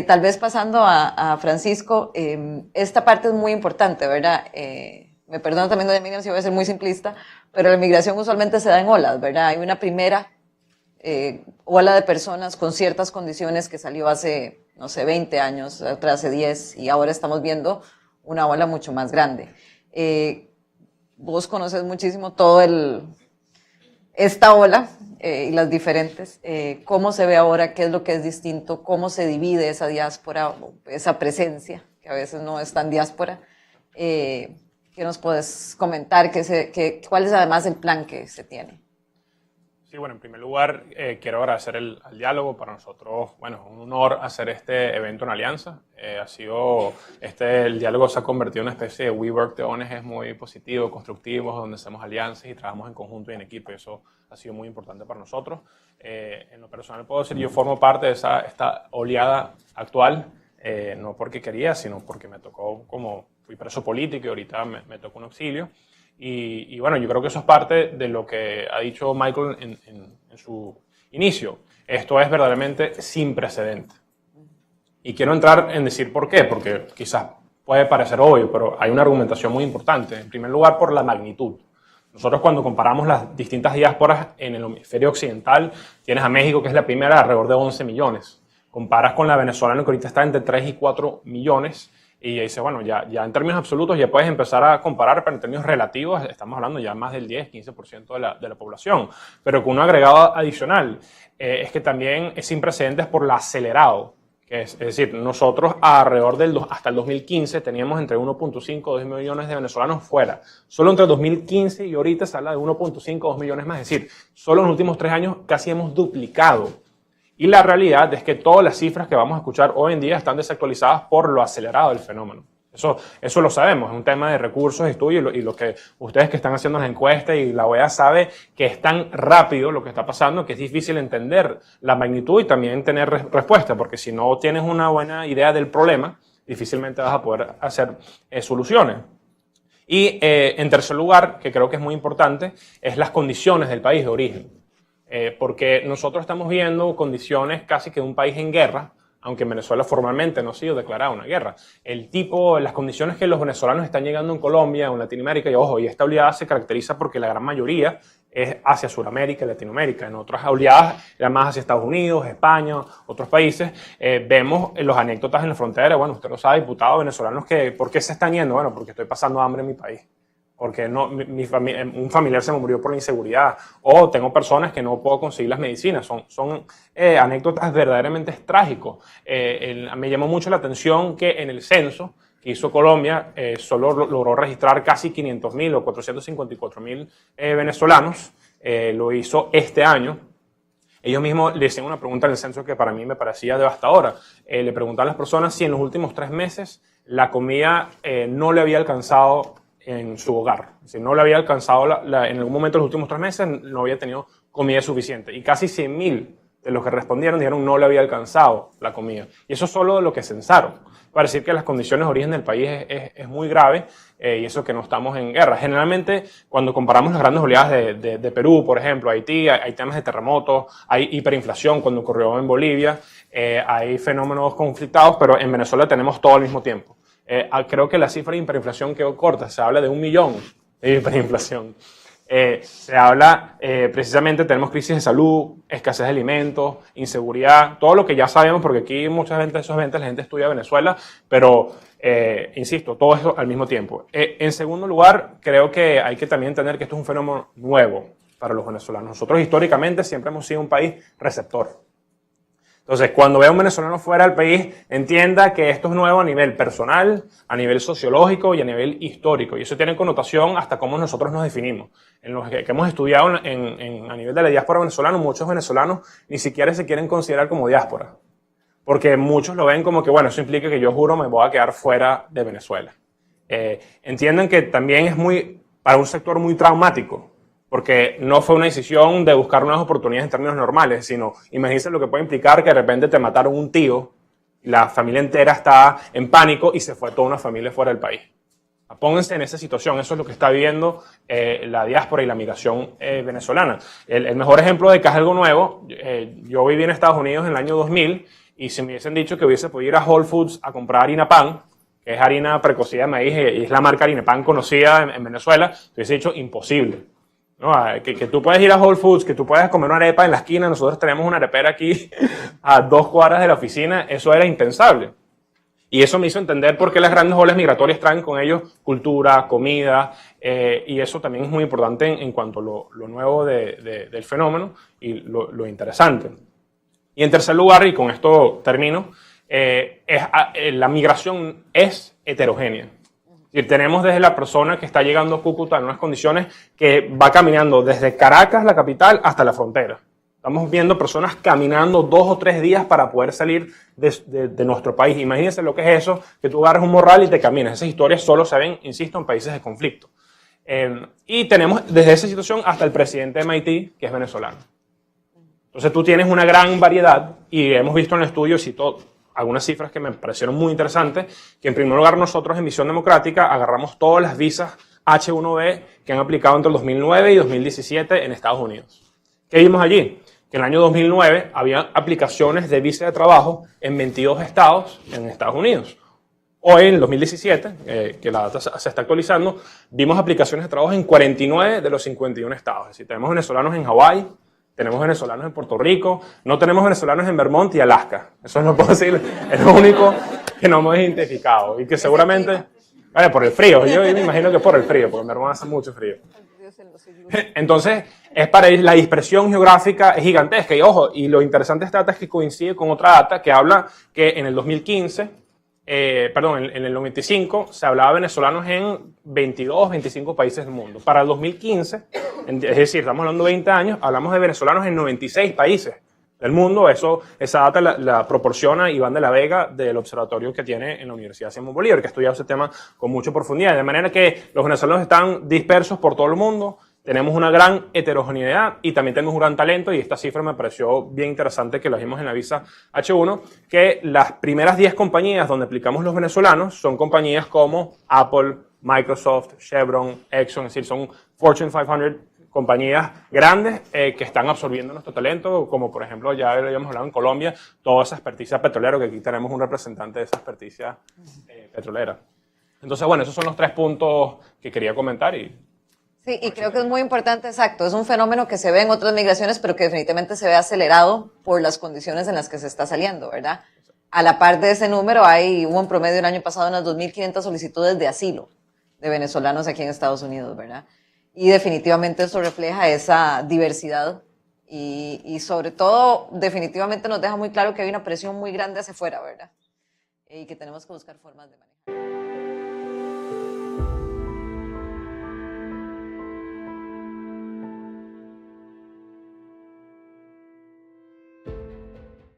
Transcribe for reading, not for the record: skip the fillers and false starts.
Tal vez pasando a Francisco, esta parte es muy importante, ¿verdad? Me perdono también, doña Miriam, si voy a ser muy simplista, pero la migración usualmente se da en olas, ¿verdad? Hay una primera ola de personas con ciertas condiciones que salió hace, no sé, 20 años, otra hace 10, y ahora estamos viendo una ola mucho más grande. Vos conoces muchísimo esta ola y las diferentes, cómo se ve ahora, qué es lo que es distinto, cómo se divide esa diáspora, esa presencia, que a veces no es tan diáspora. ¿Qué nos puedes comentar? ¿Cuál es además el plan que se tiene? Sí, bueno, en primer lugar, quiero agradecer el diálogo. Para nosotros, bueno, es un honor hacer este evento en alianza. El diálogo se ha convertido en una especie de WeWork de ONGs muy positivo, constructivo, donde hacemos alianzas y trabajamos en conjunto y en equipo. Y eso ha sido muy importante para nosotros. En lo personal puedo decir, yo formo parte de esta oleada actual, no porque quería, sino porque me tocó, como fui preso político y ahorita me tocó un auxilio. Y bueno, yo creo que eso es parte de lo que ha dicho Michael en su inicio. Esto es verdaderamente sin precedente. Y quiero entrar en decir por qué, porque quizás puede parecer obvio, pero hay una argumentación muy importante. En primer lugar, por la magnitud. Nosotros cuando comparamos las distintas diásporas en el hemisferio occidental, tienes a México, que es la primera, alrededor de 11 millones. Comparas con la venezolana, que ahorita está entre 3 y 4 millones. Y dice, bueno, ya en términos absolutos ya puedes empezar a comparar, pero en términos relativos estamos hablando ya más del 10-15% de la población. Pero con un agregado adicional, es que también es sin precedentes por lo acelerado. Es decir, nosotros hasta el 2015 teníamos entre 1.5 y 2 millones de venezolanos fuera. Solo entre 2015 y ahorita se habla de 1.5 2 millones más. Es decir, solo en los últimos 3 años casi hemos duplicado. Y la realidad es que todas las cifras que vamos a escuchar hoy en día están desactualizadas por lo acelerado del fenómeno. Eso lo sabemos, es un tema de recursos, estudio, y lo que ustedes que están haciendo las encuestas y la OEA sabe que es tan rápido lo que está pasando que es difícil entender la magnitud y también tener respuesta, porque si no tienes una buena idea del problema, difícilmente vas a poder hacer soluciones. Y en tercer lugar, que creo que es muy importante, es las condiciones del país de origen. Porque nosotros estamos viendo condiciones casi que de un país en guerra, aunque en Venezuela formalmente no ha sido declarada una guerra. Las condiciones que los venezolanos están llegando en Colombia, en Latinoamérica, y ojo, y esta oleada se caracteriza porque la gran mayoría es hacia Sudamérica y Latinoamérica. En otras oleadas, más hacia Estados Unidos, España, otros países, vemos los anécdotas en la frontera. Bueno, usted lo sabe, diputados venezolanos, ¿por qué se están yendo? Bueno, porque estoy pasando hambre en mi país. Porque un familiar se me murió por la inseguridad, o tengo personas que no puedo conseguir las medicinas. Son anécdotas verdaderamente trágicos. Me llamó mucho la atención que en el censo que hizo Colombia solo logró registrar casi 500.000 o 454.000 venezolanos. Lo hizo este año. Ellos mismos le hicieron una pregunta en el censo que para mí me parecía devastadora. Le preguntaban a las personas si en los últimos 3 meses la comida no le había alcanzado en su hogar. Si no le había alcanzado en algún momento en los últimos 3 meses, no había tenido comida suficiente. Y casi 100.000 de los que respondieron dijeron no le había alcanzado la comida. Y eso es solo de lo que censaron. Para decir que las condiciones de origen del país es muy grave, y eso que no estamos en guerra. Generalmente, cuando comparamos las grandes oleadas de Perú, por ejemplo, Haití, hay temas de terremotos, hay hiperinflación cuando ocurrió en Bolivia, hay fenómenos conflictados, pero en Venezuela tenemos todo al mismo tiempo. Creo que la cifra de hiperinflación quedó corta, se habla de 1 millón de hiperinflación. Se habla, precisamente tenemos crisis de salud, escasez de alimentos, inseguridad, todo lo que ya sabemos, porque aquí muchas veces esos eventos la gente estudia Venezuela, pero insisto, todo eso al mismo tiempo. En segundo lugar, creo que hay que también entender que esto es un fenómeno nuevo para los venezolanos. Nosotros históricamente siempre hemos sido un país receptor. Entonces, cuando vea a un venezolano fuera del país, entienda que esto es nuevo a nivel personal, a nivel sociológico y a nivel histórico. Y eso tiene connotación hasta cómo nosotros nos definimos. En los que hemos estudiado a nivel de la diáspora venezolana, muchos venezolanos ni siquiera se quieren considerar como diáspora. Porque muchos lo ven como que, bueno, eso implica que yo juro me voy a quedar fuera de Venezuela. Entiendan que también es para un sector muy traumático. Porque no fue una decisión de buscar nuevas oportunidades en términos normales, sino imagínense lo que puede implicar que de repente te mataron un tío, la familia entera está en pánico y se fue toda una familia fuera del país. Pónganse en esa situación, eso es lo que está viviendo la diáspora y la migración venezolana. El mejor ejemplo de que es algo nuevo, yo viví en Estados Unidos en el año 2000 y si me hubiesen dicho que hubiese podido ir a Whole Foods a comprar harina pan, que es harina precocida de maíz y es la marca Harina Pan conocida en Venezuela, te hubiese dicho imposible. ¿No? Que tú puedes ir a Whole Foods, que tú puedes comer una arepa en la esquina, nosotros tenemos una arepera aquí a 2 cuadras de la oficina, eso era impensable. Y eso me hizo entender por qué las grandes olas migratorias traen con ellos cultura, comida, y eso también es muy importante en cuanto a lo nuevo del fenómeno y lo interesante. Y en tercer lugar, y con esto termino, la migración es heterogénea. Es decir, tenemos desde la persona que está llegando a Cúcuta en unas condiciones que va caminando desde Caracas, la capital, hasta la frontera. Estamos viendo personas caminando 2 o 3 días para poder salir de nuestro país. Imagínense lo que es eso, que tú agarras un morral y te caminas. Esas historias solo se ven, insisto, en países de conflicto. Y tenemos desde esa situación hasta el presidente de Haití, que es venezolano. Entonces tú tienes una gran variedad y hemos visto en el estudio, cito algunas cifras que me parecieron muy interesantes, que en primer lugar nosotros en Visión Democrática agarramos todas las visas H1B que han aplicado entre el 2009 y 2017 en Estados Unidos. ¿Qué vimos allí? Que en el año 2009 había aplicaciones de visa de trabajo en 22 estados en Estados Unidos. Hoy, en el 2017, que la data se está actualizando, vimos aplicaciones de trabajo en 49 de los 51 estados. Es decir, tenemos venezolanos en Hawái, tenemos venezolanos en Puerto Rico, no tenemos venezolanos en Vermont y Alaska. Eso no puedo decir, es lo único que no hemos identificado. Y que seguramente, vale, por el frío, yo me imagino que por el frío, porque en Vermont hace mucho frío. Entonces, es para la dispersión geográfica es gigantesca. Y ojo, y lo interesante de esta data es que coincide con otra data que habla que en el 2015, en el 95, se hablaba de venezolanos en 22, 25 países del mundo. Para el 2015, es decir, estamos hablando de 20 años, hablamos de venezolanos en 96 países del mundo. Esa data la proporciona Iván de la Vega del observatorio que tiene en la Universidad Simón Bolívar, que ha estudiado ese tema con mucha profundidad. De manera que los venezolanos están dispersos por todo el mundo. Tenemos una gran heterogeneidad y también tenemos un gran talento, y esta cifra me pareció bien interesante que la vimos en la visa H1, que las primeras 10 compañías donde aplicamos los venezolanos son compañías como Apple, Microsoft, Chevron, Exxon, es decir, son Fortune 500 compañías grandes que están absorbiendo nuestro talento, como por ejemplo ya habíamos hablado en Colombia, toda esa experticia petrolera, que aquí tenemos un representante de esa experticia petrolera. Entonces, bueno, esos son los 3 puntos que quería comentar y... Sí, y creo que es muy importante, exacto, es un fenómeno que se ve en otras migraciones, pero que definitivamente se ve acelerado por las condiciones en las que se está saliendo, ¿verdad? A la par de ese número, hubo en promedio el año pasado unas 2.500 solicitudes de asilo de venezolanos aquí en Estados Unidos, ¿verdad? Y definitivamente eso refleja esa diversidad y sobre todo, definitivamente nos deja muy claro que hay una presión muy grande hacia afuera, ¿verdad? Y que tenemos que buscar formas de manejar.